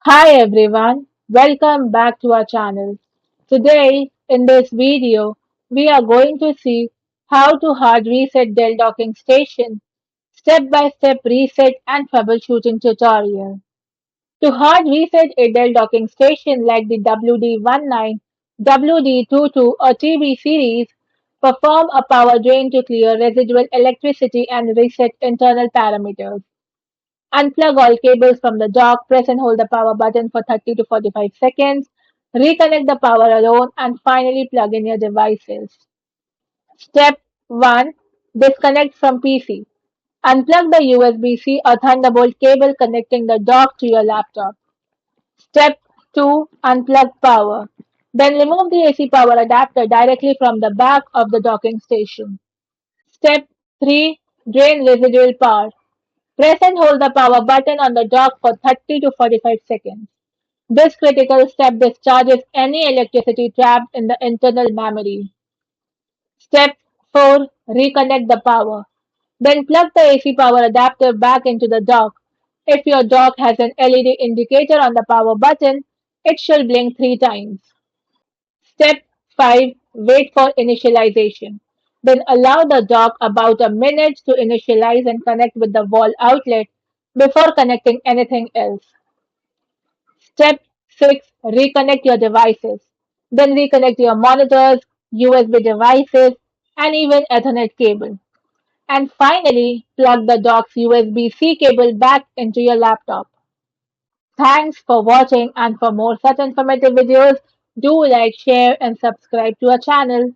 Hi everyone, welcome back to our channel. Today, in this video, we are going to see how to hard reset Dell Docking Station, step-by-step reset and troubleshooting tutorial. To hard reset a Dell Docking Station like the WD19, WD22 or TB series, perform a power drain to clear residual electricity and reset internal parameters. Unplug all cables from the dock, press and hold the power button for 30 to 45 seconds, reconnect the power alone, and finally plug in your devices. Step 1. Disconnect from PC. Unplug the USB-C or Thunderbolt cable connecting the dock to your laptop. Step 2. Unplug power. Then remove the AC power adapter directly from the back of the docking station. Step 3. Drain residual power. Press and hold the power button on the dock for 30 to 45 seconds. This critical step discharges any electricity trapped in the internal memory. Step 4. Reconnect the power. Then plug the AC power adapter back into the dock. If your dock has an LED indicator on the power button, it should blink 3 times. Step 5. Wait for initialization. Then allow the dock about a minute to initialize and connect with the wall outlet before connecting anything else. Step 6. Reconnect your devices. Then reconnect your monitors, USB devices, and even Ethernet cable. And finally, plug the dock's USB-C cable back into your laptop. Thanks for watching, and for more such informative videos, do like, share and subscribe to our channel.